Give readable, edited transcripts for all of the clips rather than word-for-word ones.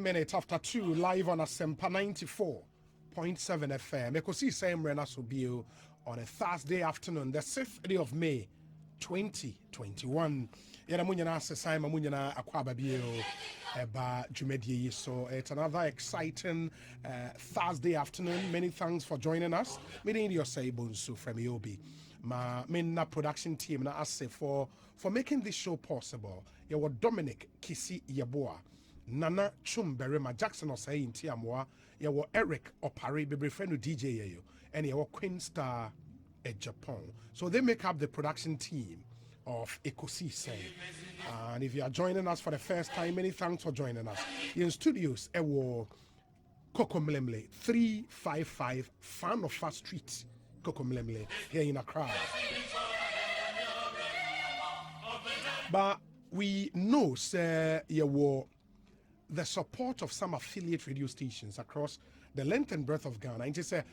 minutes after 2, live on Asempa 94.7 FM. Ekosiisen Rena Sobio on a Thursday afternoon, the 6th day of May, 2021. Yeramunyana Sesai Mamunyana Akwababio Eba Jumedi. So it's another exciting Thursday afternoon. Many thanks for joining us. Meeting your say Bonsu from Yobi. My main production team na ase for making this show possible. You were Dominic Kisi Yaboa, Nana Chumberema Jackson Osei in Tiamwa, you were Eric Opari, baby friend of DJ Yayo, and you were Queen Star at Japan. So they make up the production team of Ekosiisen. And if you are joining us for the first time, many thanks for joining us. In studios, it was Coco Mlemle 355 Fan of Fast Street. Mlemle here in Accra. But we know, sir, you were the support of some affiliate radio stations across the length and breadth of Ghana. And just say,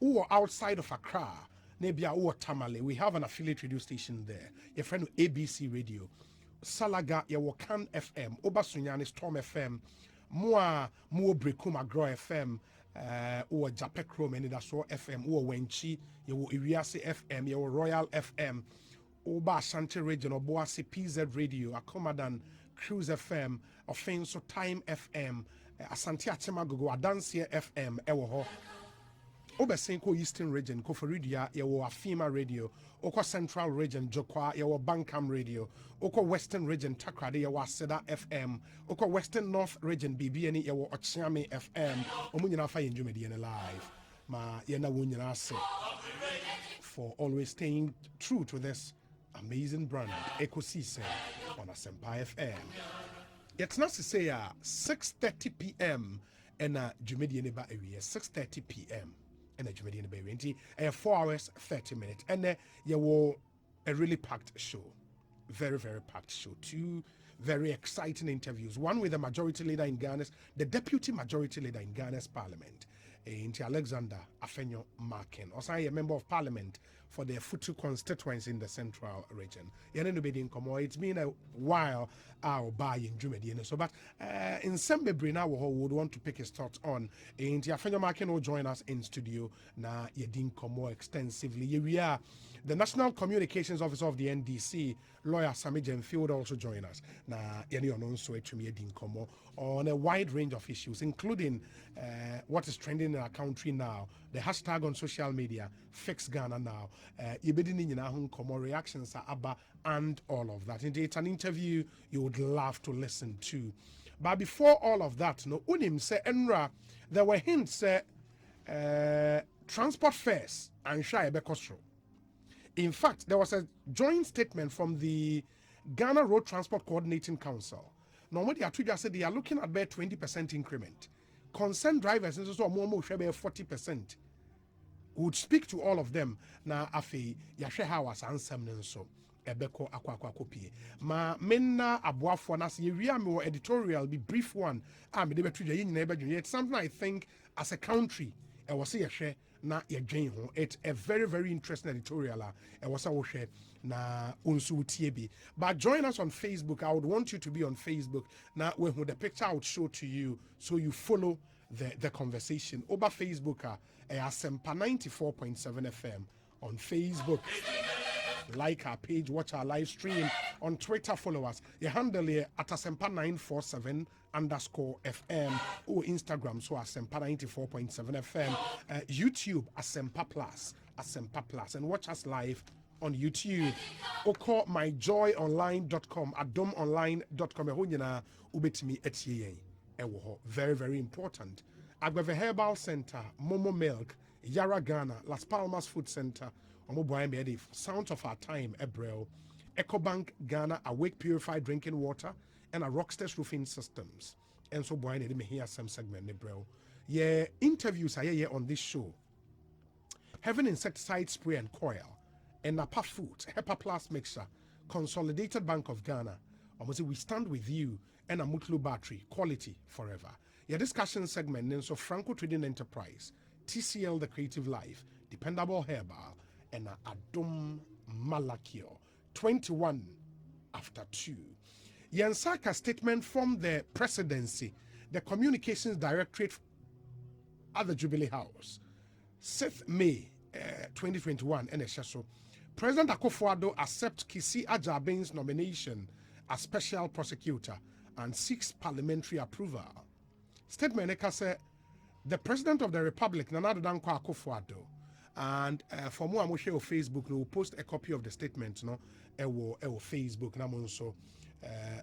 who are outside of Accra, maybe or Tamale, we have an affiliate radio station there. Your friend ABC Radio, Salaga, your Can FM, Obasunyani Storm FM, Mua Brekuma Grow FM. Or Japekrom and Daso FM, or Wenchi, you Iriasi FM, you Royal FM, Oba Ashanti Region, or Boasi PZ Radio, Akomadan Cruise FM, Offenso Time FM, Asante Atemagogo, Adansia FM, Ewoho, Obesenko Eastern Region, Koforidia, you Afima Radio, Oko Central Region, Jokwa, you Bankam Radio, Oko Western Region, Takrade, you Seda FM, Oko Western North Region, BBN, you Ochiame FM, Omunyana Fay Jumedian Live, Ma Yena Wunyana Se, for always staying true to this amazing brand, Ekosiisen, on Asempa FM. It's not to say 6:30 p.m. and Jumedian Ba area, 6:30 p.m. and a Jumedian Bay, 4 hours, 30 minutes. And you were a really packed show. Very, very packed show. 2 very exciting interviews. One with the majority leader in Ghana's, the deputy majority leader in Ghana's parliament, Alexander Afenyo Markin, also a member of parliament for the Futu constituency in the central region. It's been a while I'll buy in Jumedian. So, but in some now we would want to pick his thoughts on. Afenyo Markin will join us in studio. Na Yedin Komo extensively. We are the National Communications Officer of the NDC, lawyer Sami Gemfield, also join us. Na Yeni Ononso Echumi Yedin Komo on a wide range of issues, including what is trending in our country now, the hashtag on social media, Fix Ghana Now, reactions are ABBA, and all of that. Indeed, it's an interview you would love to listen to. But before all of that, no, Unim say Enra, there were hints transport fares and Shai Bekosro. In fact, there was a joint statement from the Ghana Road Transport Coordinating Council. Normally, I said they are looking at about 20% increment. Concerned drivers, and so more 40%. Would speak to all of them. Na afi yahwe ha wasansam nso ebeko akwa kopie. Ma menna aboafo na se yewia me editorial be brief one. Me de betu dwa nyina ebadwene. It's something I think as a country e was say yehwe na yedwen ho. It's a very, very interesting editorial e was wo hwe na unsu tie bi. But join us on Facebook. I would want you to be on Facebook. Now when the picture I would show to you so you follow the conversation over Facebook. Asempa 94.7 FM on Facebook. Like our page, watch our live stream on Twitter, follow us. Your handle here at Asempa947 _FM or Instagram, so Asempa 94.7 FM. YouTube, Asempa Plus, and watch us live on YouTube. Oko myjoyonline.com, adomonline.com. Ehonyina ubetimi etiye. Very, very important. Agweve Herbal Center, Momo Milk, Yara Ghana, Las Palmas Food Center, Omoboy Sound of Our Time, Ebrel, EcoBank Ghana, Awake Purified Drinking Water, and a Rockstars Roofing Systems. And so boy, me hear some segment, Ebrel. Yeah, interviews are here on this show. Heaven Insecticide Spray and Coil, and Napa Food, Hepa Plus Mixture, Consolidated Bank of Ghana. Almost we stand with you, and a Mutlu Battery, quality forever. Your discussion segment, and so Franco Trading Enterprise, TCL The Creative Life, Dependable Herbal, and Adum Malakio. 21 after 2. Yansaka statement from the presidency. the Communications Directorate at the Jubilee House. 6th May 2021, NSSO. President Akufo-Addo accepts Kisi Ajabin's nomination as special prosecutor and seeks parliamentary approval. Statement Eka said, the President of the Republic, Nana Addo Dankwa Akufo-Addo, and for more, I'm going to share on Facebook. We'll post a copy of the statement. No, Facebook. So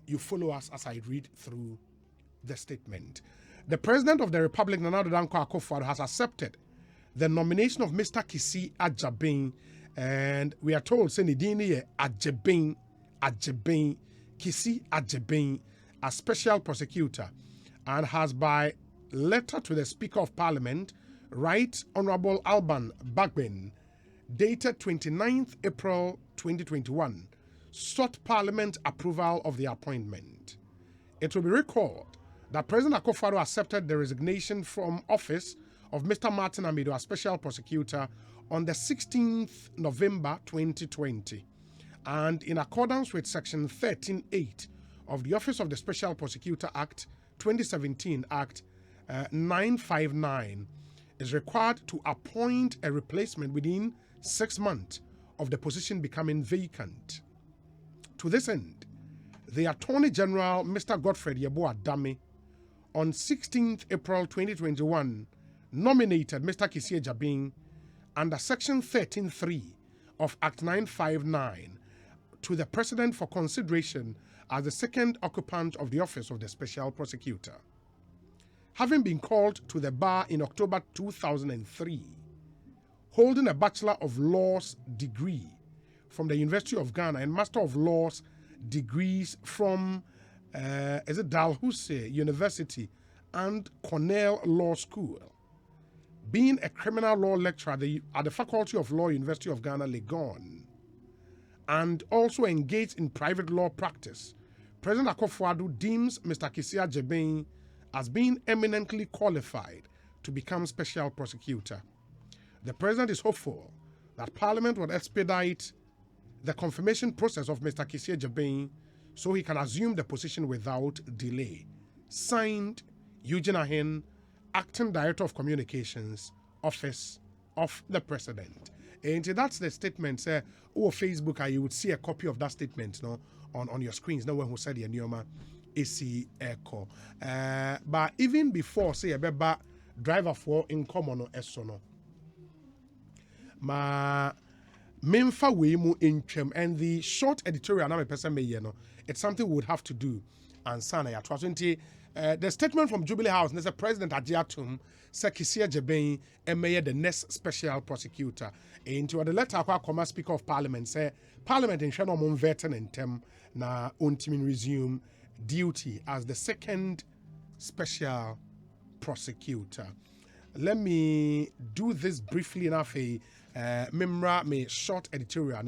you follow us as I read through the statement. The President of the Republic, Nana Addo Dankwa Akufo-Addo, has accepted the nomination of Mr. Kisi Ajabin, and we are told, Senidini Ajabin, Kisi Ajabin, as special prosecutor, and has by letter to the Speaker of Parliament, Right Honorable Alban Bagbin, dated 29th April 2021, sought Parliament approval of the appointment. It will be recalled that President Akufo-Addo accepted the resignation from office of Mr. Martin Amido as special prosecutor on the 16th November 2020. And in accordance with Section 13.8 of the Office of the Special Prosecutor Act, 2017 Act 959, is required to appoint a replacement within 6 months of the position becoming vacant. To this end, the Attorney General, Mr. Godfred Yeboah-Dame, on 16th April 2021, nominated Mr. Kisi Ajabin under Section 13.3 of Act 959 to the President for consideration as the second occupant of the office of the Special Prosecutor. Having been called to the bar in October 2003, holding a Bachelor of Laws degree from the University of Ghana and Master of Laws degrees from Dalhousie University and Cornell Law School, being a criminal law lecturer at the Faculty of Law, University of Ghana, Legon, and also engaged in private law practice, President Akufo-Addo deems Mr. Kisi Ajabin as being eminently qualified to become special prosecutor. The President is hopeful that Parliament will expedite the confirmation process of Mr. Kisi Ajabin so he can assume the position without delay. Signed, Eugene Ahin, Acting Director of Communications, Office of the President. And that's the statement. Or Facebook, you would see a copy of that statement on your screens. No one who said the Nioma AC Echo. But even before, say, a driver for in common esono. Ma memfa we mu intwem, and the short editorial na me person me it's something we would have to do. And sana ya 20. The statement from Jubilee House, there's a President Ajiatum, Kisi Ajabin, the next special prosecutor. Into the letter, I Speaker of Parliament, say Parliament in Shano Mon Veteran and Tem na untimin resume duty as the second special prosecutor. Let me do this briefly enough. Mimra me short editorial.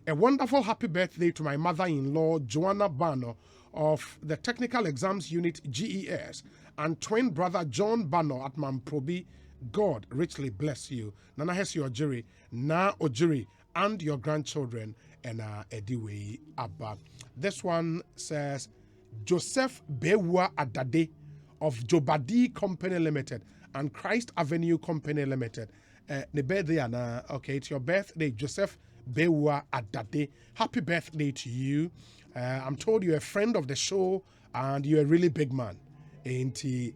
A wonderful happy birthday to my mother-in-law, Joanna Bano, of the Technical Exams Unit GES, and twin brother John Bano at Mamprobi. God richly bless you. Nana Hesi Ojiri, Na Ojiri, and your grandchildren, and Ediwe Abba. This one says, Joseph Bewa Adade of Jobadi Company Limited and Christ Avenue Company Limited. The birthday, okay, it's your birthday, Joseph Bewa Adade. Happy birthday to you. I'm told you're a friend of the show and you're a really big man. Ain't he?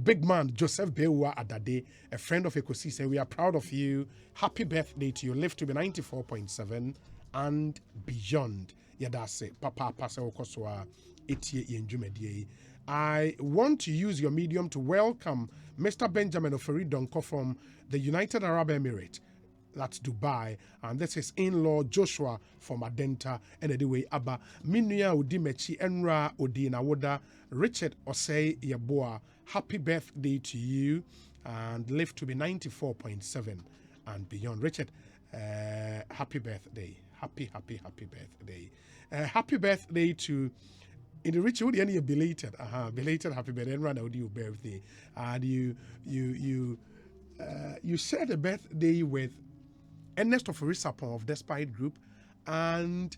Big man Joseph Bewa Adade, a friend of Ekosiisen. We are proud of you. Happy birthday to you. Live to be 94.7 and beyond. Yeah, that's it. Papa Pasa Okoswa Etie Yenjumedie. I want to use your medium to welcome Mr. Benjamin Oferi Donko from the United Arab Emirates. That's Dubai, and this is in-law Joshua from Adenta, and anyway, Abba, Minya Udimechi Enra Odina Woda, Richard Osei Yeboah, happy birthday to you, and live to be 94.7 and beyond. Richard, happy birthday. Happy birthday. Happy birthday to, in the Richard, any belated, belated happy birthday, and run out your birthday. And you shared a birthday with Ernest of Risapon of Despite Group, and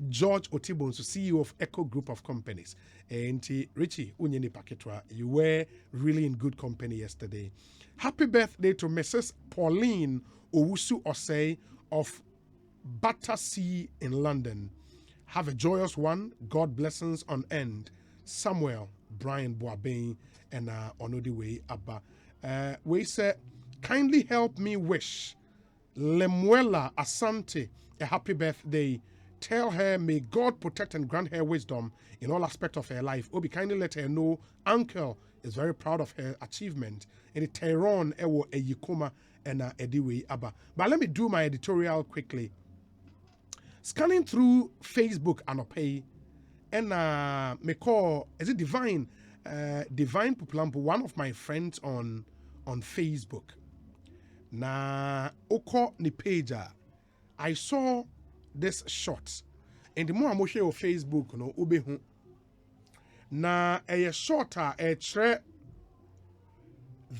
George Otibonso, CEO of Eco Group of Companies. And Richie Unyeni Paketwa, you were really in good company yesterday. Happy birthday to Mrs. Pauline Owusu Osei of Battersea in London. Have a joyous one. God blessings on end. Samuel Brian Boaben and Onodiwe Abba. We say, kindly help me wish Lemuela Asante a happy birthday. Tell her, may God protect and grant her wisdom in all aspects of her life. Obi, kindly let her know Uncle is very proud of her achievement. And the Tehran Ewo Eyikoma and Ediwe Abba. But let me do my editorial quickly. Scanning through Facebook and Opay, and me call, is it Divine? Divine Pupulampu, one of my friends on Facebook. Na oko ni page, I saw this shot. And the more I'm watching on Facebook, no ubehu. Na a short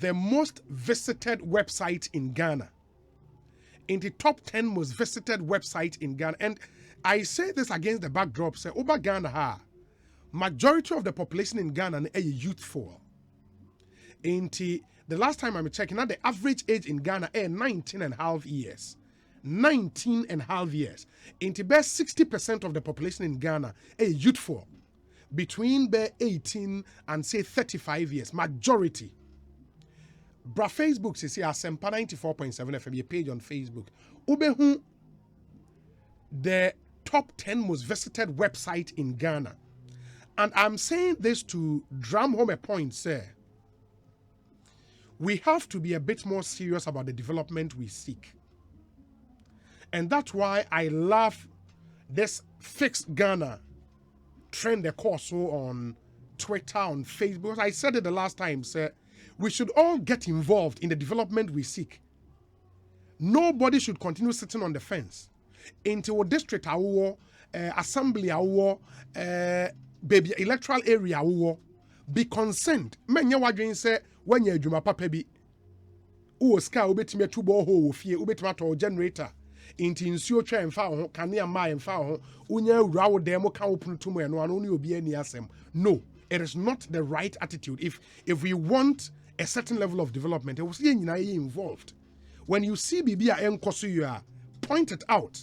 the most visited website in Ghana. In the top 10 most visited website in Ghana. And I say this against the backdrop, say, over Ghana, majority of the population in Ghana is youthful. In the last time I'm checking, the average age in Ghana is 19 and a half years. 19 and a half years. In the best 60% of the population in Ghana is youthful. Between 18 and say 35 years, majority. Bra Facebook says here Sempa 94.7 FM, a page on Facebook. Ubehu, the top 10 most visited website in Ghana. And I'm saying this to drum home a point, sir. We have to be a bit more serious about the development we seek. And that's why I love this Fix Ghana trend they call so on Twitter, on Facebook. I said it the last time, sir. We should all get involved in the development we seek. Nobody should continue sitting on the fence. Into a district, assembly, baby electoral area, be concerned. Many wadrin say when you juma papebi. Ska ubetime tubo ho fie ubetime generator. Into insuo twa emfa ho kane ama emfa ho unya wura wo dem ka opunu tumo eno anu ne obi ani asem. No, it is not the right attitude. If we want a certain level of development, it was involved. When you see Bibia Enkosu, you are point it out.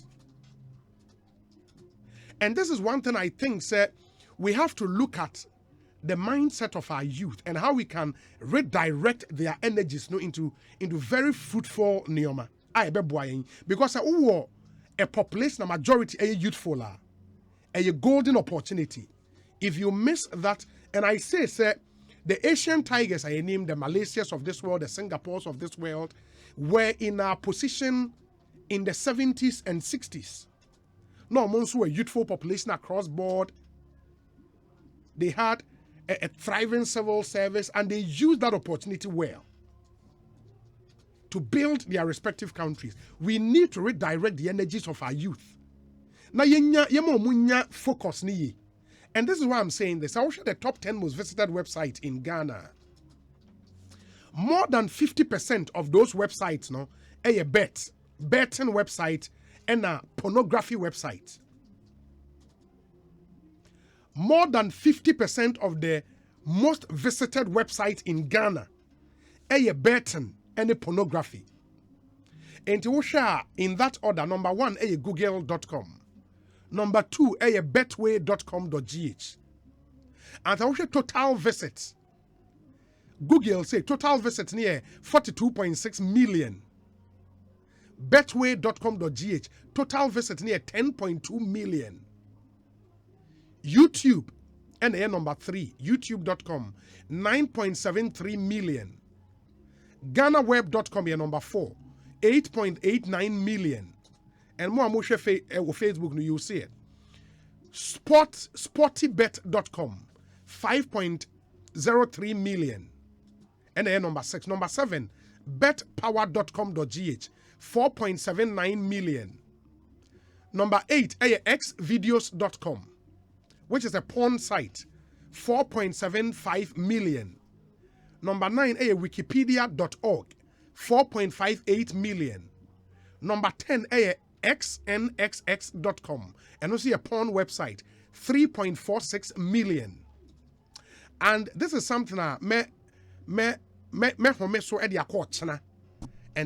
And this is one thing I think, sir, we have to look at the mindset of our youth and how we can redirect their energies into very fruitful neoma. Because a population, a majority, a youthful, a golden opportunity. If you miss that, and I say, sir, the Asian tigers, I name the Malaysias of this world, the Singapores of this world, were in our position in the 70s and 60s. No, amongst a youthful population across board. They had a thriving civil service, and they used that opportunity well to build their respective countries. We need to redirect the energies of our youth. Now, yenya focus ni. And this is why I'm saying this. I will share the top 10 most visited websites in Ghana. More than 50% of those websites, no, a betting website, and a pornography website. More than 50% of the most visited websites in Ghana, a betting and a pornography. And to share in that order, number 1, a google.com. Number 2, a betway.com.gh. And I share total visits. Google say total visits near 42.6 million. Betway.com.gh, total visits near 10.2 million. YouTube, and number 3, youtube.com, 9.73 million. GhanaWeb.com, number 4, 8.89 million. And more Facebook, you see it. Sportybet.com, 5.03 million. And number 6. Number 7, betpower.com.gh, 4.79 million. Number 8, xvideos.com, which is a porn site, 4.75 million. Number 9, wikipedia.org, 4.58 million. Number 10, xnxx.com. And also a porn website, 3.46 million. And this is something and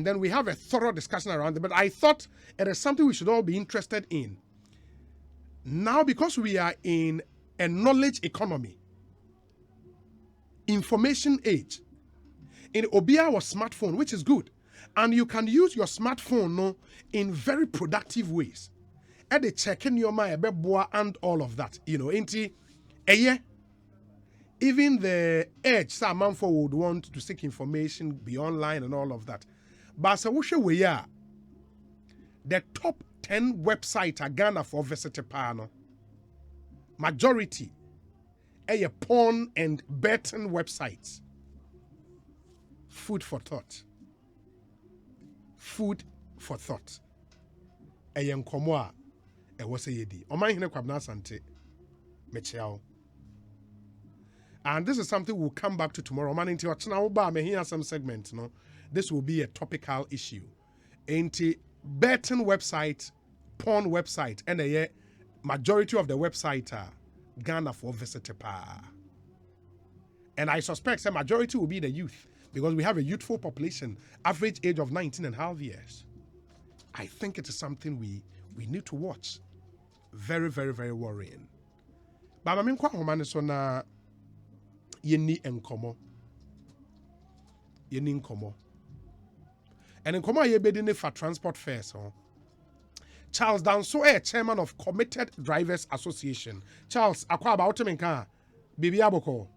then we have a thorough discussion around it. But I thought it is something we should all be interested in. Now, because we are in a knowledge economy, information age, in Obia was smartphone, which is good. And you can use your smartphone in very productive ways. At the checking your mind, and all of that. Even the edge, some man would want to seek information, be online and all of that. But so we are the top 10 websites are Ghana for visitor panel. Majority a porn and betting websites. Food for thought. Food for thought. A young komoa, a was a yedi. O man hine kwabna sante. Mechiao. And this is something we'll come back to tomorrow. Man, into a may hear some segments, no? This will be a topical issue. Into betting website, porn website, and a majority of the website are Ghana for visitor pa. And I suspect the majority will be the youth because we have a youthful population, average age of 19 and a half years. I think it is something we need to watch. Very, very, very worrying. But I mean, quite na yeni enkomo. Yeni enkomo. And enkomo ye bedine for transport fares. Charles Danso, chairman of Committed Drivers Association. Charles, akwa about him nka. Bibi aboko.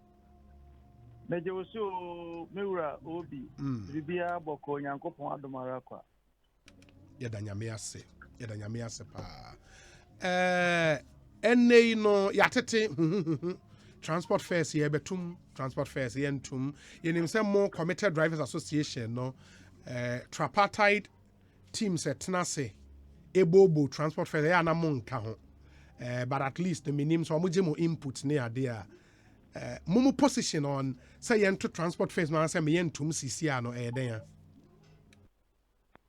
Mejosu miura obi. Bibi aboko nyankopon adomara kwa. Yedanyame ase pa. Ene no yatete transport fares ye betum, transport fares ye entum. Yenim se more Committed Drivers Association no tripartite teams etnase ebobo transport fares ya na monka ho. But at least the minimum so mo input near there. Mumu position on say yento transport fares man say me yentum sisi ano den.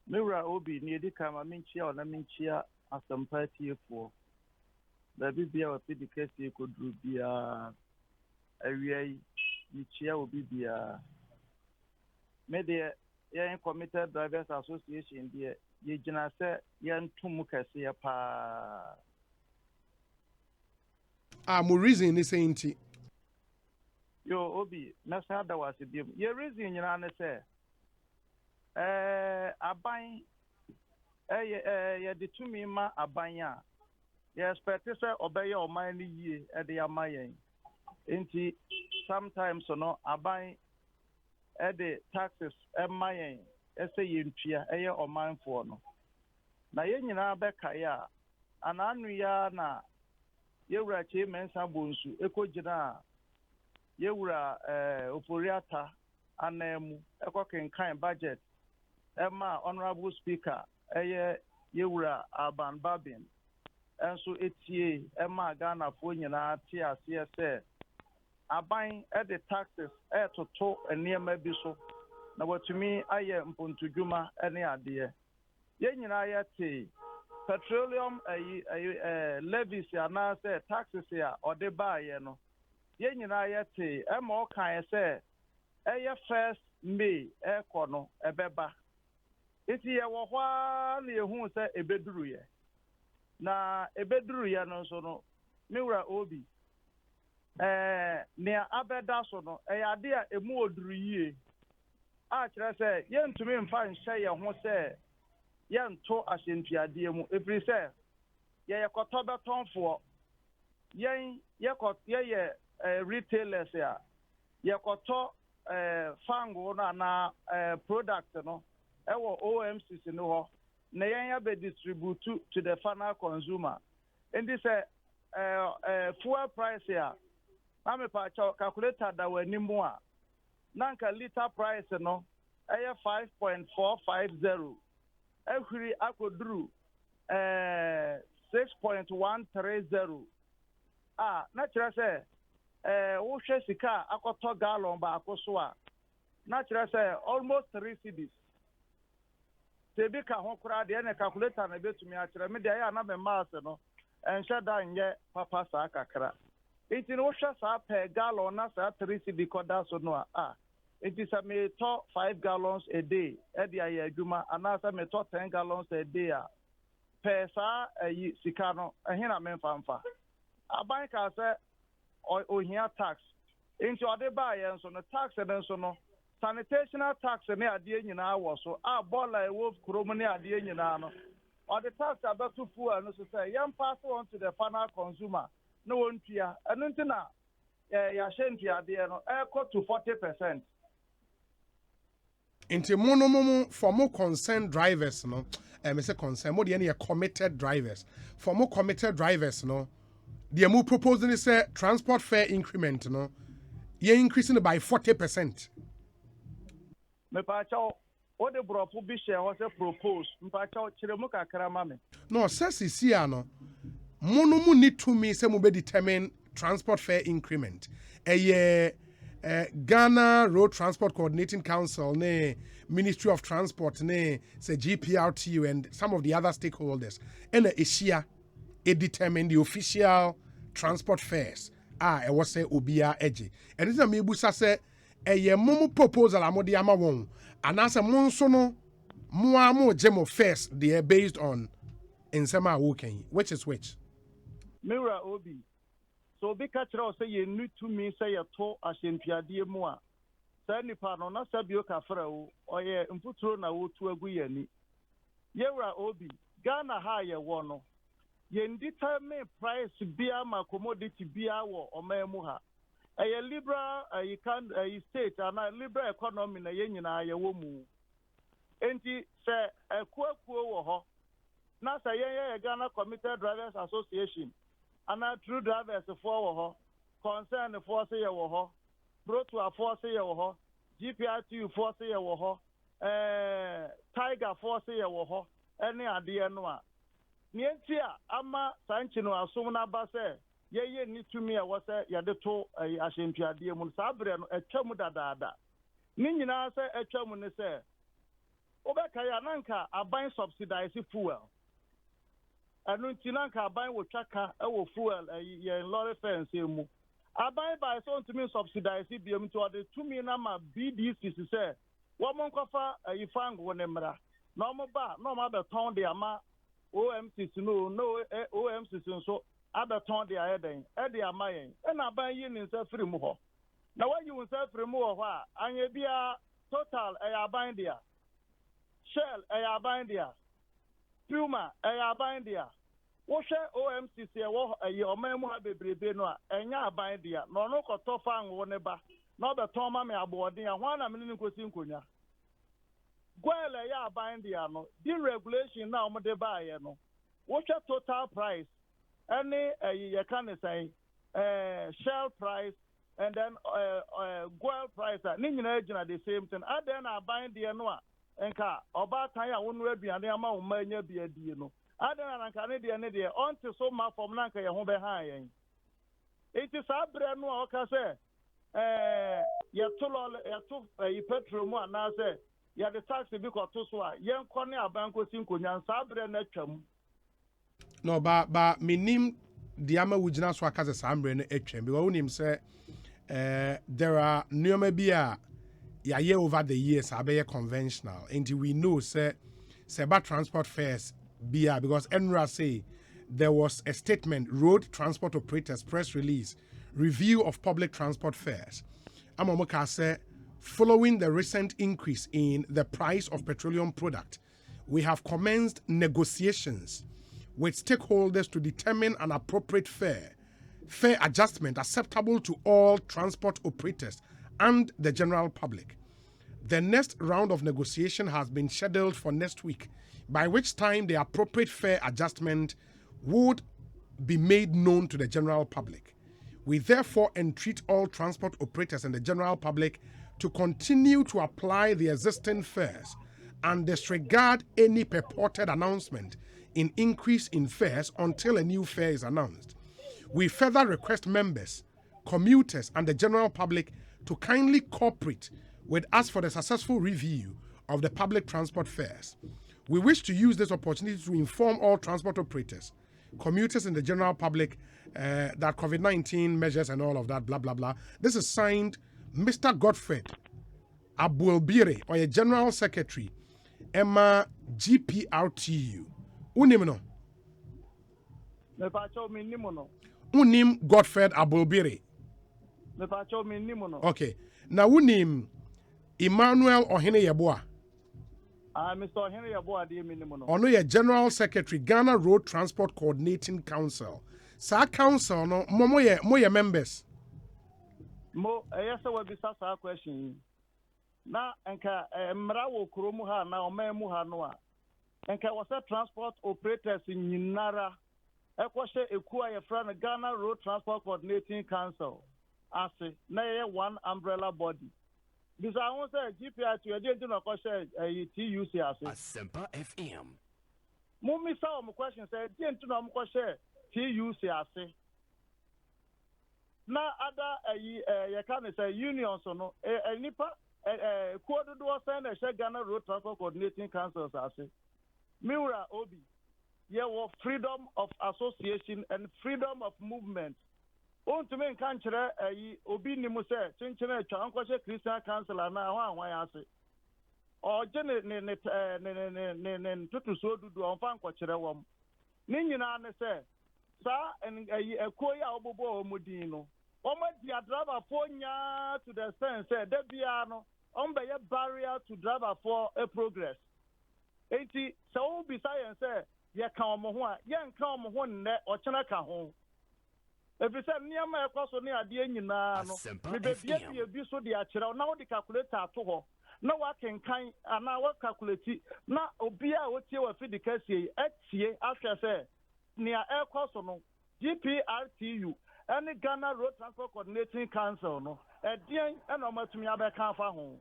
Mira obi ni edika ma minchia ona minchia asampati for. Da bibia wa pidikesi kodru bia awiai minchia obi bia. Me de yen Committed Drivers Association de ye gina se yentum kase ya pa. Mo reason is saying Yo obi mesa da wase biem ye reason nyina ne se aban ye de tumi ma aban a ye expect say obeye oman ni yie e de amayen enti sometimes no aban e de taxes mayen e say ye ntua ye oman fo no na ye nyina be kai a ananu ya na ye wura che mensa bonsu ekogina yewura oporiata anemu ekokenkan budget ema honorable speaker yewura Aban Babin enso etie ema Ghana fo nyina tie ase se aban the taxes toto enema bi so na watumi aye mpontudwuma ene ade ye nyina yete petroleum levies ana se taxes ya ode baaye no ye nyina yete ema o kan se first May ekono ebeba iti ye wo hwa na ehun se ebeduru ye na ebeduru ye no so no miwura obi ne abeda so no ade a emu oduru yie a kire se ye ntumi mfa nhye ye ho se ye nto ahyentuade mu efiri se ye koto betonfo ye retailers ya yekoto fango na product no ewo OMCs no ho na ya be distribute to the final consumer and this fuel price ya na me pa calculator da wanimu a nanka liter price no 5.450 ehuri akoduru 6.130 na kire se wo hwe sika akoto gallon ba akoso a na kire se almost 3 cedis Tebi ka ho kura de na calculator na betumi akyerɛ me de ya na me mass no enhye da nyɛ papa saa kakra. Enti no hwɛ saa per gallon na saa 3 cedi koda so no it is me to 5 gallons a day e de aye adwuma anasa me to 10 gallons a day per saa sika no ehina me mfamfa. Aban ka sɛ ohia tax. Enti ode ba ye nso no tax e nso no sanitational tax ne ade nyinaa wɔ so bola e wo krom ne ade nyinaa no or the tax about to fuel no so say yam pass on to the final consumer no one tia and na ya shentia ade no equal to 40%. Into mono for more concerned drivers no me say concern more the committed drivers for more committed drivers no the more proposing is say transport fare increment no you increasing it by 40%. Me pa chaw o de brofo bi share was propose mpa chaw kire mu kakra ma me. No says isia no mono mu need to me say mo be determine transport fare increment Ghana Road Transport Coordinating Council, Ministry of Transport, say GPRTU and some of the other stakeholders, and Asia, it determined the official transport fares. I was say Obia Edgy. And this is a mebusa say a momo proposal amodi amawon, and as a monsono, more gemo fares they are based on in Sama Woken, which is which. Mira Obi. So be catcher say you need to me say a to ashenpiade mu a say nipa no na sabio ka fra wo oye mfuturo na wo tu agu yani yewra obi Ghana ha ye wo no ye determine price bia ma commodity bia wo omemu ha eye liberal you can state and liberal economy na ye nyina ye wo mu enti say ekuakuo wo ho na say ye Ghana Committed Drivers Association and true drivers for concern for say wo pro to for say wo GPRTU for say wo Tiger for say wo any ade no a nientia ama sanchi no asom na ba say ye ni tumi a wo say ye de to ahempiade mu sabre no atwam dadaada ni nyina say atwam ne say obeka ya nanka aban subsidize fuel anu ntina nka aban wo twaka wo fuel ye lorry fence mu aban by so ntumi subsidize biem to the tumi na ma BDC say wo mon kofa ifango ne mra na mo ba na mo abeton de ama OMCC no OMCC so abeton de ayeden e de ama yen e na aban yi ni nsa free mu ho na wa yi nsa free mu ho a anye bia total aban dia Shell aban dia Puma aban dia wo hwe OMCC wo omemu ha bebrebe no a enya aban dia no no koto fa anwo ne ba na obeton ma me abodin a ho na me ne nkosi nkonya gwele ya aban dia no the regulation na omo de ba ye no wo hwe total price any ye kan say Shell price and then gwel price ni nyina agina the same thing aden aban dia no a enka oba tan ya wonu aduane ama wo ma nya bia die no adana nanka ne de onto so ma from nanka ye ho be ha yen it is abre no o ka se ye to petrol mu ana se ye the tax bi ko to so a yen ko ne aban ko sin ko nyan abre na twam no ba minim diama wugina so aka se sambre na atwam because unim say there are nuoma bia ya over the years abeye conventional and we know say Seba transport fares bia because Enra say there was a statement road transport operators press release review of public transport fares amomoka say following the recent increase in the price of petroleum product we have commenced negotiations with stakeholders to determine an appropriate fare adjustment acceptable to all transport operators and the general public. The next round of negotiation has been scheduled for next week, by which time the appropriate fare adjustment would be made known to the general public. We therefore entreat all transport operators and the general public to continue to apply the existing fares and disregard any purported announcement in increase in fares until a new fare is announced. We further request members, commuters, and the general public to kindly cooperate with us for the successful review of the public transport fares. We wish to use this opportunity to inform all transport operators, commuters, and the general public that COVID-19 measures and all of that, blah, blah, blah. This is signed Mr. Godfred Abuelbire, or a General Secretary, Emma GPRTU. Unim no? Unim Godfred Abuelbire. Okay. Now unim Emmanuel Ohene Yeboah. Mr. Henry Yeboah de minimum. Ono ye General Secretary, Ghana Road Transport Coordinating Council. Sa council no mo ye members. Yes, I will be sa question. Na enka mra wo kromu ha na omamu ha no a. Enka was transport operators in Nyinara. Ekwose ekua ye fra Ghana Road Transport Coordinating Council. Ase na ye one umbrella body. Because I want to say GPR to a no question TUC Asempa FM. Mummy saw my question said, Didn't know question TUC. Now, other you can say unions or no, a nipa, quarter do send a Ghana Road Transport Coordinating Councils. Mura Obi, freedom of association and freedom of movement. On to me country, Obi Nimuse, Chinchina, Chankwashe Christian Council, and now why I say. Or Janet Tutu so do on Fanquachera. Nina say, Sir, and a Koya Obobo Mudino. Oma dia driver for nya to the sense, Debiano, on by a barrier to driver for a progress. 80 so beside say, Ya come one, young come one or Chanaka home. If you say near my cross on near the engine, the baby abuse of the actual now the calculator to her. Now I can kind and now what calculate it. Now Obia what you will feed the case after say near air cross on GPRTU and the Ghana Road Transport Coordinating Council no at the end and almost to me about home.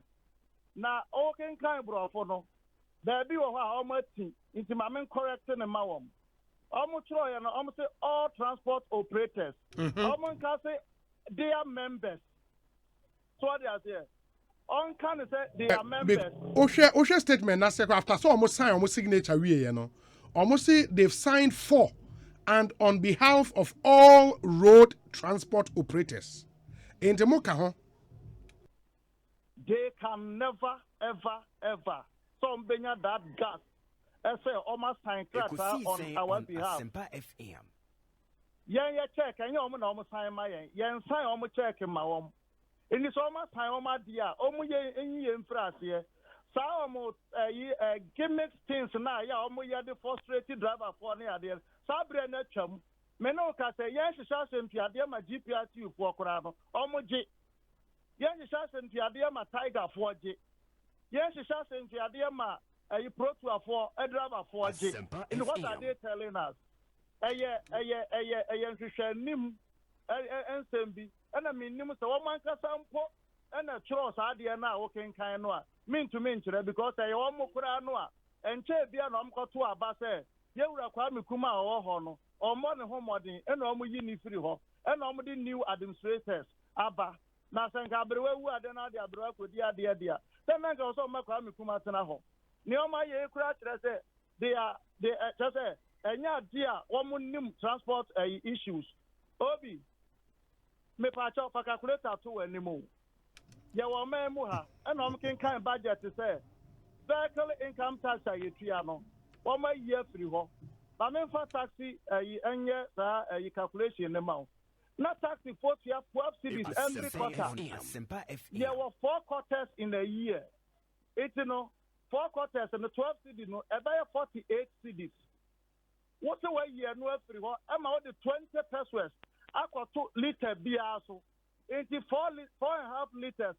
Now all can kind bro for no. There be how much into my men correcting the mawam. Almost all transport operators. Almost can say they are members. So what they are saying. On can say they are members. Osha statement after so almost sign almost signature we almost say they've signed 4 and on behalf of all road transport operators. In the Moka, they can never ever some benya that gas. I say almost sign on our behalf. FM. Yeah, check, and you almost sign my sign almost check in my home. In this almost time, dear, almost in France here. So almost gimmick things now, almost the frustrated driver for near there. Sabrina Chum, Menoka say, yes, shall send to your my GPRTU for Corano, almost J. Yes, shall send to your my Tiger for J. Yes, shall send to your my. You pro to for a driver for J. And what are they telling us? Nim and Sembi, and I mean, so one can sample and a choice idea now, okay, kind of mean to mean today because I almost could know and Che Bianum got to a basse. You were Kwame Kuma or Hono, or more than homewarding, and almost uni free hop, and almost new administrators. Abba, Nasan Gabriel, who are then the Abra with the idea. Then I also make Kwame Kuma Tanaho. Neoma ye crash, they are just say, and yeah, dear, one transport issues. Obi, me patch up a calculator to anymore. Yawa Muha, and I'm king kind budget to say, vehicle income tax a triano, 1 year free ho. But men for taxi and yet a calculation amount. Not taxi 40 12 cities every quarter. There were 4 quarters in a year. It's 4 quarters and the 12 cities, about 48 cities. What's the way you are no free? I'm out the 20 pesos. I got 2 liter beer. So, 4.5 liters,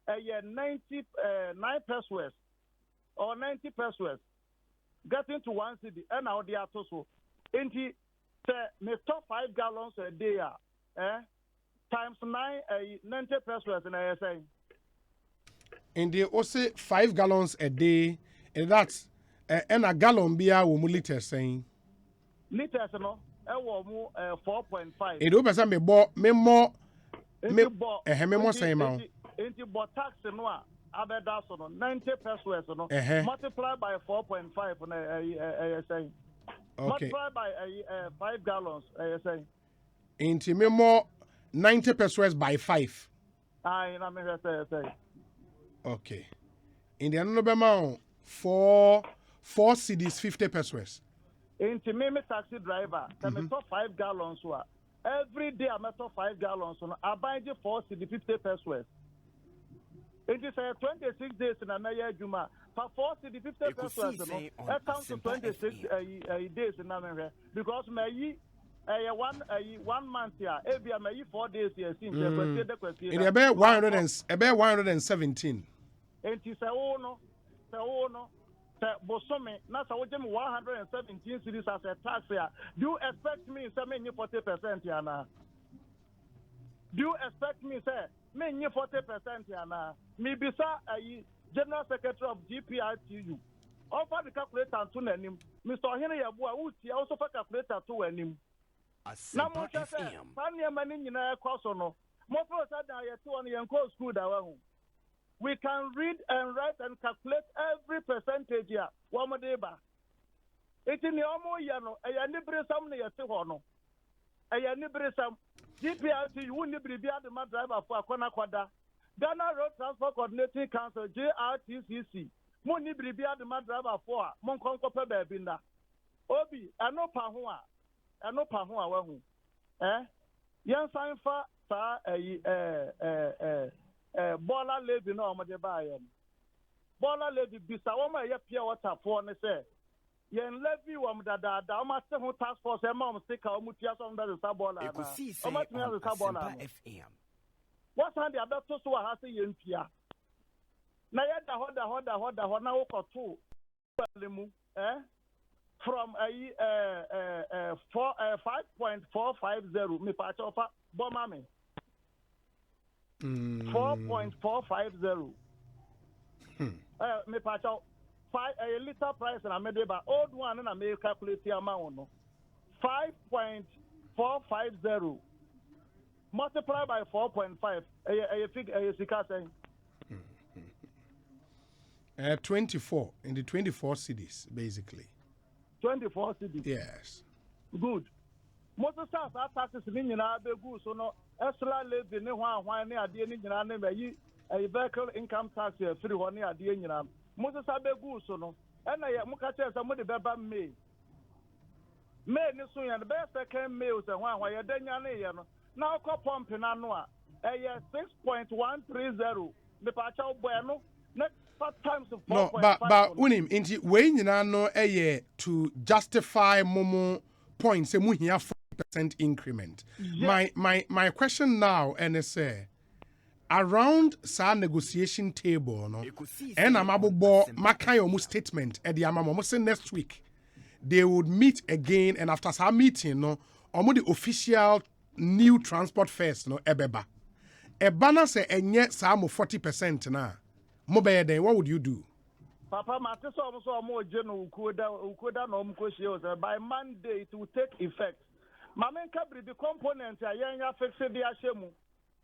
a year 99 pesos or 90 pesos. Getting to 1 city, and now they are so. Me top 5 gallons a day, times 9, 90 pesos, and I say. And they also 5 gallons a day, and that's and a gallon beer will liters saying. Liters, 4.5. It opens me more. Me more saying, into tax no abeda so no 90 pesos no multiply by 4.5 na saying multiply by 5 gallons saying into me more 90 pesos by 5 na me say okay in the another amount 4 cedis 50 pesos into me taxi driver me 5 gallons every day I met 5 gallons so I buy 4 cedis 50 pesos. It is 26 days in a year, Juma. For 4 cedis 50 pesos, that counts to 26 days in America. Because may 1 month here, every may 4 days here. In about 117. And he said, oh no. Bosome, now so 117 cities as a tax here. Do you expect me to say 40% here now? Do you expect me to say me 40% here now? Me bisa General Secretary of GPRTU. Offer the calculator to him. Mr. Henry Yabua, who also for calculator to him. Now, more say, Pania Manin in a course or no. More for us that I have 2 on the school that we can read and write and calculate every percentage here. One more day back. It's in the Omo Yano, a Nibrisam near Tihono. A Nibrisam GPRT, you wouldn't be the man driver for a Konakwada. Ghana Road Transport Coordinating Council, JRTCC. Muni be the man driver for Monkonko Pebinda. Obi, I know Pahua. Yan sign for Bola lady no mo de bayen. Bola lady bisa wo ma ye pia water for ne say. Yen levy wo da o ma se ho task force e ma mo sika o mu tia so under the Bola. Ekosiisen o ma tia the Bola. FM. What hand the to so ha se yen pia. Na ye da ho na wo koto lemu from 5.450 me pa chofa bomba me 4.450 me pa chofa a liter price na me dey ba old one na me calculate amount no 5.450 multiply by 4.5 a sika saying 24 in the 24 cities basically 24 cities. Yes. Good. Most of our taxes in Yanabe so no extra levy ne one near the Indian a vehicle income tax free one near the Indian. Most of our so no and I mukacha somebody beba May. May ni soon and the best second meals and one why you're done now call pumping annual a 6.130 the pacha bueno next. No, but unim inti we nyina no to justify momo points say mu here 4% increment. Yeah. My question now and say around sa negotiation table no and amabo makai omu statement e di amamo say next week they would meet again and after sa meeting no omu the official new transport fares no ebeba. Ebana say enye sa mo 40% na Mobile then what would you do? Papa, my so more general ukuda no mkoshi by Monday it will take effect. Mamen kabri the components ya yenya fix the ashemu.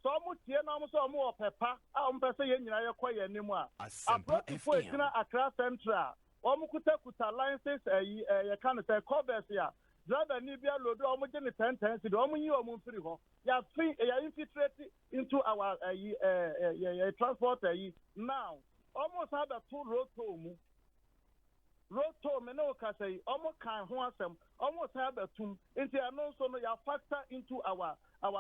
So mu tie na so mo pepa a mpese ye nyina ye koye nimu a. Approach for Tina Accra Central. Kuta licenses ye kan say covers ya. Driver ni bia load omu je ni 10 cedi omu yi omu free ho ya free ya infiltrate into our transport now almost have a two roto me no ka say almost kan ho asem almost have a two into no so no ya factor into our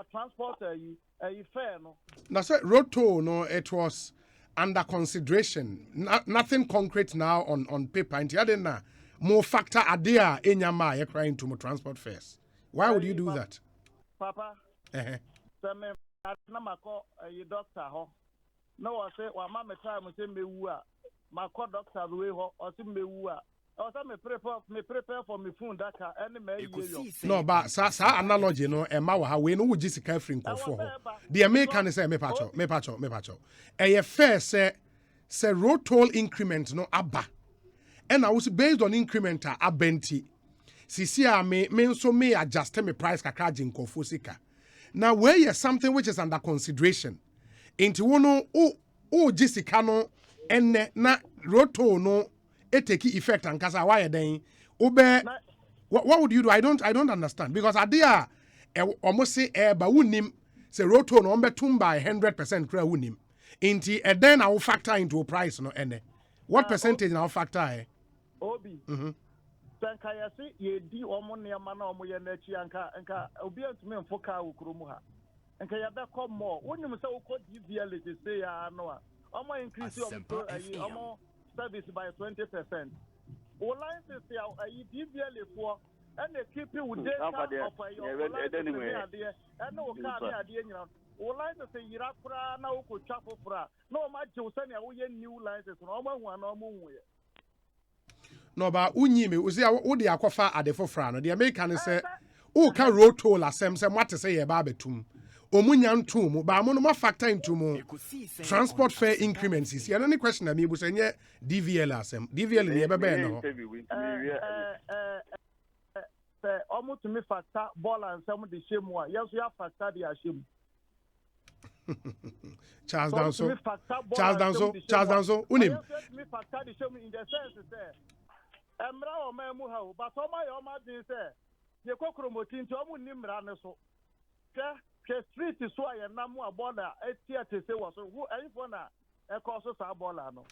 transport fare no now say roto no it was under consideration nothing concrete now on paper and the other na more factor adea enyama you're crying to more transport fares. Why would you do that? Papa, so me na mako doctor ho. No I say wa ma me try me say me wu a. Mako doctor we ho o say me wu a. O say me prepare for me phone data any me yo. No but sa analogy no e ma wa ha we no wo gisika free nkofo ho. The American say me pacho. E fair say road toll increment no aba. And I was based on incremental abenti. Sisi me so me adjust me price kakra jinko fosika. Now where is something which is under consideration. Into wono o jisika no enne na roto no take effect and kasa why then ube what would you do? I don't understand because adia almost say ba wunim say roto no betum by 100% kra wunim inti then I will factor into a price no ene what percentage now factor Obi sanka ya si ye di omo nneema na omo ye na chi anka obi antumi mfoka ukrumu ha anka ya be come more wonim say uko DVL is say ya no a omo increase omo service by 20%. O license ya DVL for and they keep you with data of your license and no car ade nyina o license yira kura na uko chafo fra no ma je usani ya wo new license no omo hu na omo hu ye no ba unyi me wo say wo de akofa ade fofra no de American say o ka road toll asem say what say ye ba betum omunya ntum ba mo no ma factor into mo transport fare increments is any question na me bu say nye DVL asem DVL ne be be no almost to me factor ball and some the shame one yes you have factor the shame Charles Danso unim me factor the shame in the sense say emra o ma mu ha but o ma yo ma din say ye kokromoti nti o mu ni mra ne so ke street so aye na mu abola etia te say was who anyfo na e cause so abola no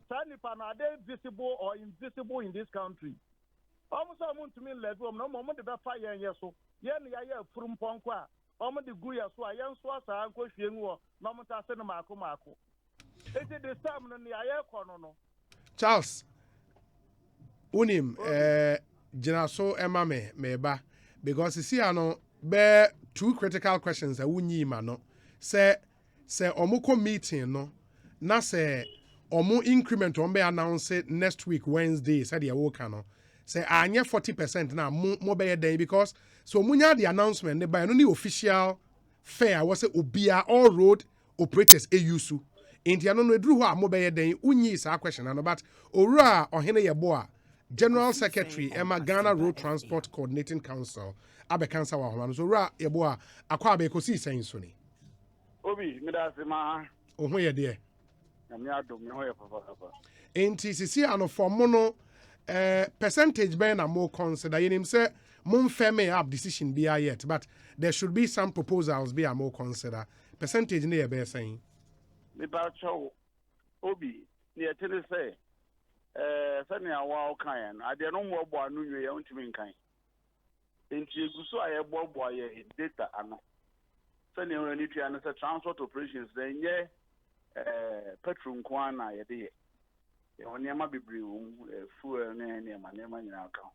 sanipa na dey visible or invisible in this country almost someone to me let no moment the fire yes so yen ya ya furum ponko a almost the gu ya so ayen so asa anko hwie nwo no mo ta se no maako it is the time no ya ya kono no Charles unim jina so ema meba because see ano be two critical questions that wunyi ma no say omoko meeting no na say omo increment on be announce next week Wednesday said the woka no say anya 40% na mo be den because so munya the announcement ne by no the official fare was say obia all road operators eusu enti ano no eduru ho a mo be den unyi sa question no but owura ohene yebo a General Secretary Emma Ghana Road Transport Coordinating Council abekansa wa ho so owura yebo a akwa Ekosiisen so ni obi midasima ohun ye de na me adom me ho ye papa enti sisi ano for no percentage ben na more consider yenim say mum firm up decision be yet but there should be some proposals be more consider percentage ne ye be saying me ba chow obi ne yetene say sani awa o kan ade no mo bo anu nwe ye ntimi nkan enti eguso aye bo ye data ano sani we ni tua no say transport operations then ye petrol kwana ye de ye oniama bibiri fuel ne ma nyina aka ho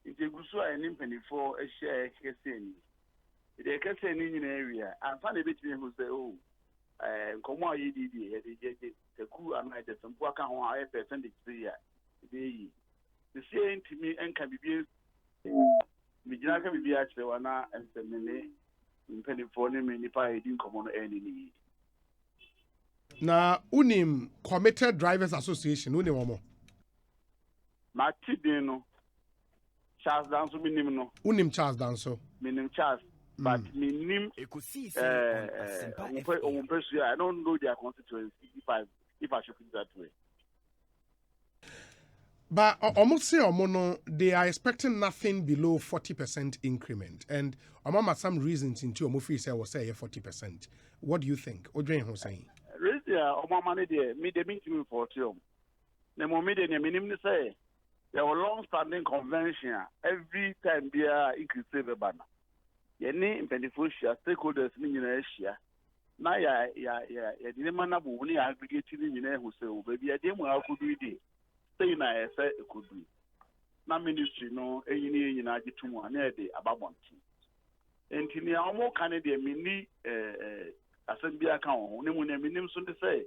enti eguso aye ni mpanifo ehia kese ni de kese ni nyina area anfa na betimi hu say oh nkomo aye di ye de teku ana de sempo aka ho aye percentage be ya de yi the same to me enka bibie mi gina ka bibie a kire wana ensemene mpanifo ne me nipa edi nkomo no eni ni na unim Committed Drivers Association unim omo ma tidin no Charles Danso minim no unim Charles Danso minim Charles but minim Ekosiisen I don't know their constituency if I should put it that way. But almost say no, they are expecting nothing below 40% increment, and among some reasons into Omofi say was say 40%. What do you think? Odrin Hussein. Resia Omamani de me de meeting for you. The moment the minimum say there were long-standing convention every time they are increase the banner. Yeni impenifosia stakeholders ni nyina ehia. Na ya de mana bo ni aggregate ni nyina hu say o baby ade mu akodu di. Say na ese ekodu. Na ministry no eyini nyina agitum a na de ababonti. Enti ni awo kan de mini asem bia kan ho ne mu na minim so de say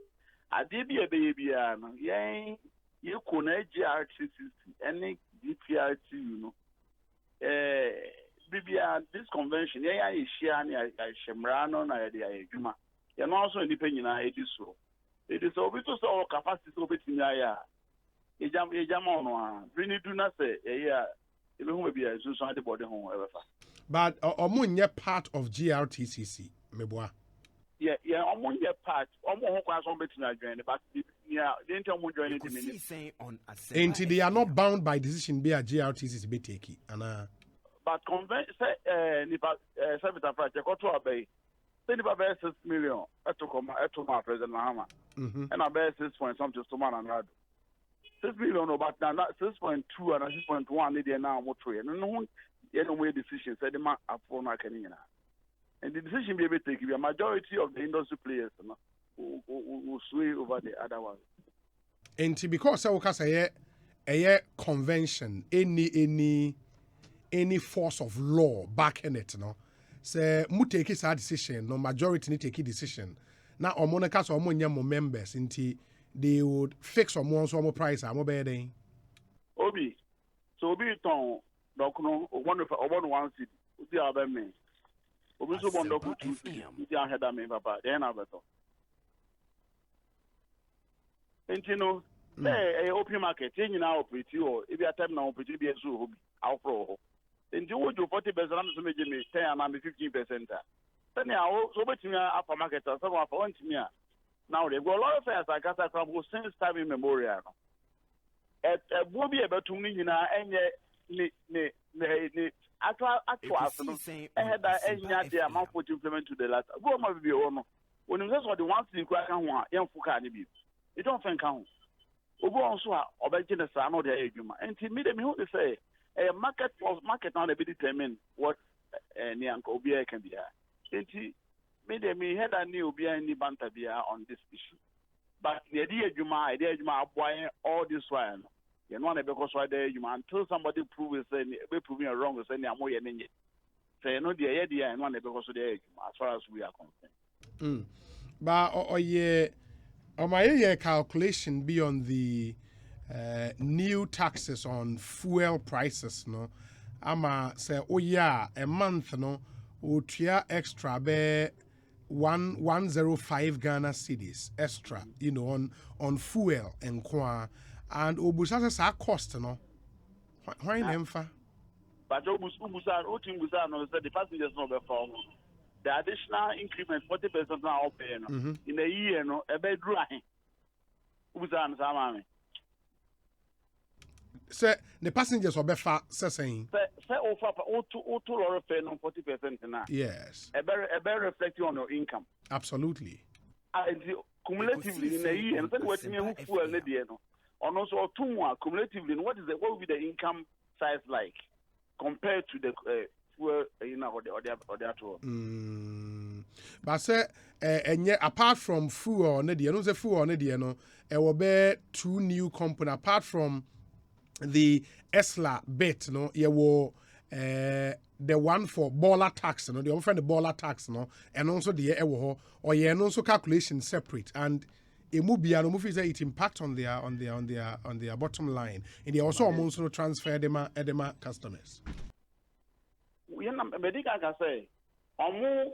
ade bia be bia no yen ye ko na GRTCC any DPRT you know bibia this convention yeah is share na shemrano na de adwuma ye no also nipa nyina edi so it is obi to so capacity obetimi aya ejam ono a brini do na say yeah e be hu bibia so ade body ho ebefa but omunye part of GRTCC meboa yeah omunye part omo ho kwa so betimi adwen but yeah, the internet won't join it. Ekosiisen on And Asempa they are not FM. bound by decision be a GRTC is be taken. And But convention nipa service approach you go to obey. Say nipa be 6 million to my president Mahama. And I bear 6 point something to man and 6 million but now 6.2 and 6.1 need now more trade. No you know way decision said the man upon na can and the decision be able to take a majority of the industry players who sway over the other one. and because I say a convention, any force of law backing it, no. Say mu take his decision, no majority ni take a decision. Now omonaka so omonya mo members inti they would fix on more price am be Obi, so Obi ton dokuno one city. Uti abe me. Obi so bon doku 2 city. Uti an head me papa. Then abeto. Enti no, open market, you nyina operate o, e be time na operate be so hobi. Awfro. Enti wo jo 40% am so meje me 10 and am 15%. Then ya so betimi afa market so afa wantimi a. Now they go a lot of fairs like Casa Crumble since time immemorial. At Bobby Abatum Nina and actual had the amount for implement to the last. Go my be on. When you just what the ones in Quack and one, young Fukani be. You don't think count. Ogo also obeying the son of the Aguma. And to me, who they say a market now they be determined what Nyanko Obia can be. Me had a new be any banter on this issue. But the idea Juma buying all this while. You know, because why there you until somebody proves they prove me wrong, saying I'm more than it. Say no the idea and one because of the as far as we are concerned. But yeah, my calculation be on the new taxes on fuel prices, no. I'ma say, oh yeah, a month, no, utia extra be 105 Ghana cedis extra, you know, on fuel and kwa, and obusa sa cost, no. Why nemfa? But obusa no said the passengers no be for the additional increment 40% now paying in a year, no, a bed dry. Obusa and Samami. Say the passengers will be fat, saying. Say offer to or pay on 40% now. Yes. A better reflecting on your income. Absolutely. And cumulatively in a year, and then what you fuel no. And also two more cumulatively, what will be the income size like compared to the fuel or the actual? But say and yet apart from fuel, no say fuel, no, it will be 2 new companies apart from the ESLA bit, no, you will the one for baller tax, no, the one the baller tax, no, and also the ewo or yeah, and also calculation separate and it will be no say it impact on their bottom line, and they also also transfer them edema customers. We are medical can say omo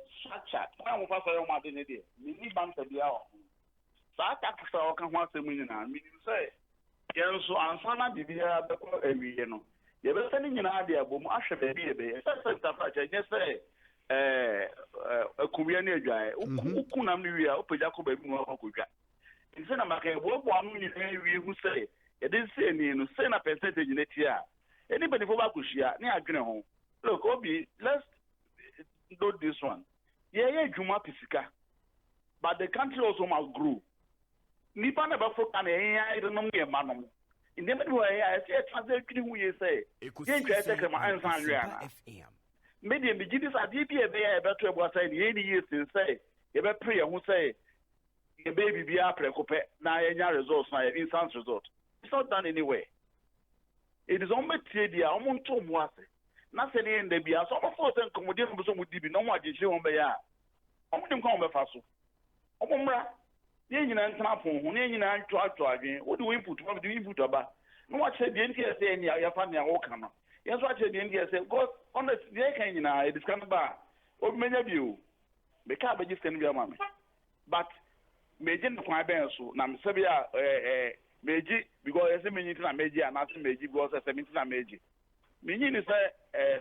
chat na mo fa so mo ade ne de ni bank bia o sa tax o kan ho asemu ni na mi say yen so ansana bibia be ko ewiye no ye be sani nyina ade abom ahwe be bi ebe say tafa cha je say akuwia na adwae uku nam ni wi a opagya ko ba bi mo akodwa nse na maka ebo anu ni wi hu say ye dey say ni no say na percentage na ti a anybody for ba koshia na adwene ho. Look, Obi, let's do this one. Yeah, Juma Pisika. But the country also must grow. Nipa never forget I don't know man. In the middle way, I say translate who you say. Ekosiisen on Asempa FM. Maybe the GDs are deep here, better was saying 80 years since say, you better pray who say, your baby be up, now your results, now your instance result. It's not done anyway. It is only the amount of what. Nothing in the Bia, some of us and accommodate with DB, no more did you on Baya. I'm going to come back fast. Omra, the engine and snapping, when engine and driving, what do we put? What do we put about? No, what said the NTSA and your family are Okama. Yes, what said the NTSA, God, on the engine, it is coming back. What many of you? The car just can be a mammy. But Major my bench, Nam Sabia, Meji, because as a minute and Meji and nothing Meji because as a minute and Meji. Meaning is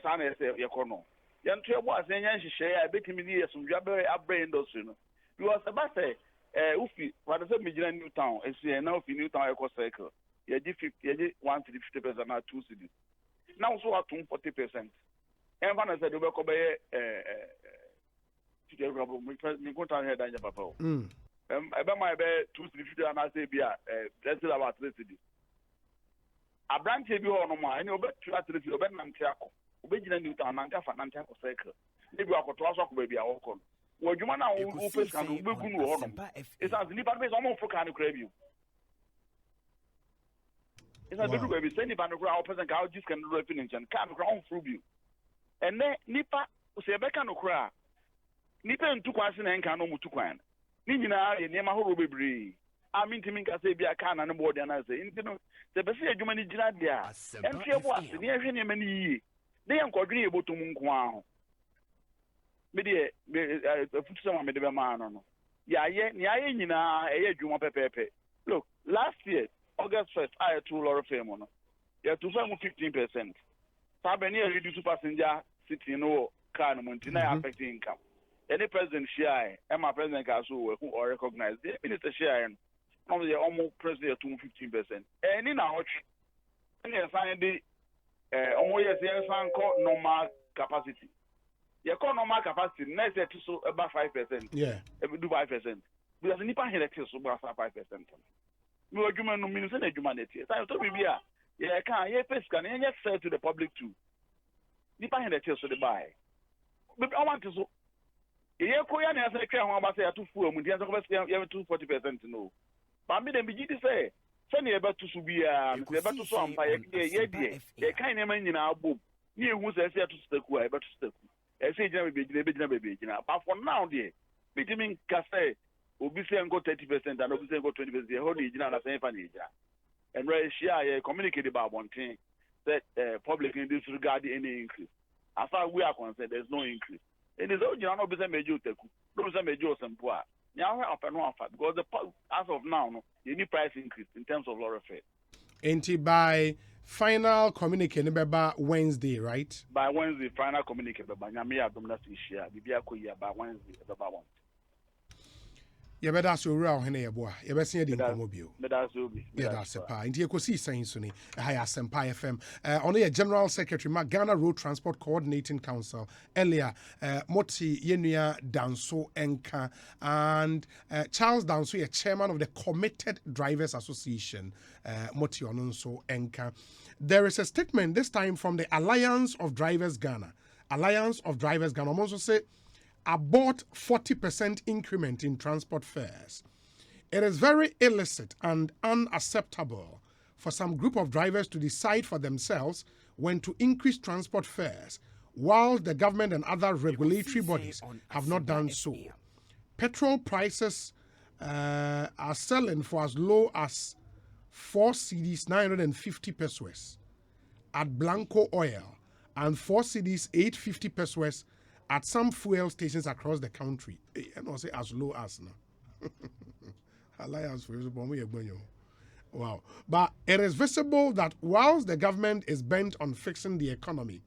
son is a corner. Young Tree was a young share, I bet him in years from Jabber, a brain those, you know. You are about say, ufi what is a new town and see now if new town eco cycle you give 50% na 2 cities now so at 40% and when I said we go be me go down here danger papa ebe my be 2 cities and I say be let's say about 3 cities a branch bi ho no ma any obe 3 cities obe nante akọ obe gina new town nante afa nante akọ cycle maybe akoto aso akọ be bia wokọ wojuma na wo face kan wo begun wo ho no it's as nipa be so mo fo kan kra bi it's as do be say nipa no kra person ka just can do finish and kan kra on through bi and nipa se be kan kra nipa ntu kwase na nka no mutu kwan ni nyina ye niam ahoro bebre amintimi nka se bia kan na ne board na se intino se be se adwuma ni gina dia enfie bo ase ni ehwe niam ni yi de yankodwene ebotum nko aho me futu sama me de be ma no yaye ni aye nyina eye adwuma pepepe look last year August 1st I to Laura Fame no ya to fam 15% sabe ni reduce passenger city no car no montina affect income any president share and my president ka so who or recognize the minister share no the almost president to 15% any na hot any sign the almost yes san normal capacity your normal capacity next year to so about 5%. Yeah. If do 5%. Because nipa here so about 5%. We are human no means na humanity. So to be here. Yeah, can you face can you sell to the public too. Nipa here so the buy. But I want to so yeah ko ya na say twa ho ba say to fuel mu dia so be say you 240% no. But me dem be gidi say na e ba to so bia, e ba to so ampa ye die. E kan na man nyina abom. Ni ehu say say to staku e ba to staku. I say baby. But for now, dear, between Casse, Obi say go 30% and Obi say go 20%. Hold the general same funny. And right share communicate about one thing that public in this regard any increase. As far as we are concerned, there's no increase. And it's all general business major teku. Those are major simple. Now up and off because as of now, no, you need price increase in terms of law fare. Ain't by final communique by Wednesday, right? By Wednesday, final communique by Nyamia Domina Fishia, Bibia Koya by Wednesday, about one. You better so real, Henry Bois. You better see the Incomobile. Yeah, that's a pa. India Ekosiisen Suni, Higher Senpai FM. Only a General Secretary, Ghana Road Transport Coordinating Council, earlier, Moti Yenuya Danso Enka, and Charles Danso, a chairman of the Committed Drivers Association, Moti Onunso Enka. There is a statement this time from the Alliance of Drivers Ghana. Alliance of Drivers Ghana also say, about 40% increment in transport fares. It is very illicit and unacceptable for some group of drivers to decide for themselves when to increase transport fares, while the government and other regulatory bodies have not done so. Petrol prices are selling for as low as 4 cedis 950 pesos at Blanco Oil and 4 cedis 850 pesos at some fuel stations across the country. And I'll say as low as now. Alliance for wow. But it is visible that whilst the government is bent on fixing the economy,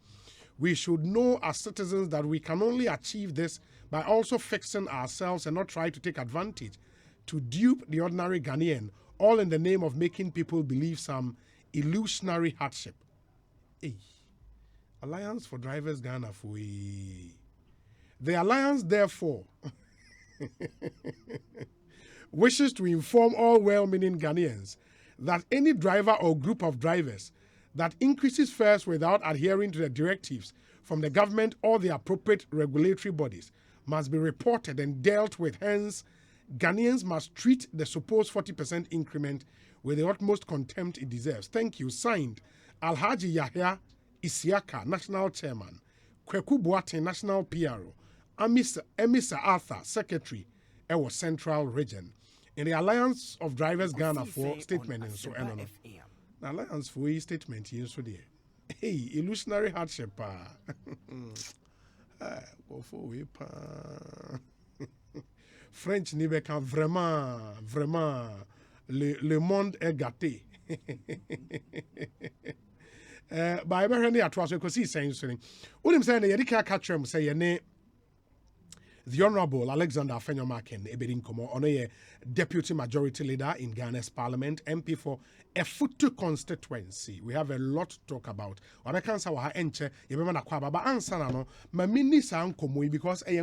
we should know as citizens that we can only achieve this by also fixing ourselves and not try to take advantage to dupe the ordinary Ghanaian, all in the name of making people believe some illusionary hardship. Hey. Alliance for Drivers Ghana for the Alliance, therefore, wishes to inform all well-meaning Ghanaians that any driver or group of drivers that increases fares without adhering to the directives from the government or the appropriate regulatory bodies must be reported and dealt with. Hence, Ghanaians must treat the supposed 40% increment with the utmost contempt it deserves. Thank you. Signed, Alhaji Yahya Isiaka, National Chairman, Kweku Boate, National PRO, Emisa Arthur, Secretary, Ewa Central Region. In the Alliance of Drivers Ghana for statement and so on. The Alliance for a statement in so there. Hey, illusionary hardship. French n'y can vraiment le monde est gâté. By every at was Ekosiisen. What I'm saying, you can't catch him say your name the Honorable Alexander Afenyomaken Ebedinkomo, Onoye Deputy Majority Leader in Ghana's Parliament, MP for Efutu constituency. We have a lot to talk about. Orekansa wa enche, yebema na kwa baba answer no, ma mini sa nkomo because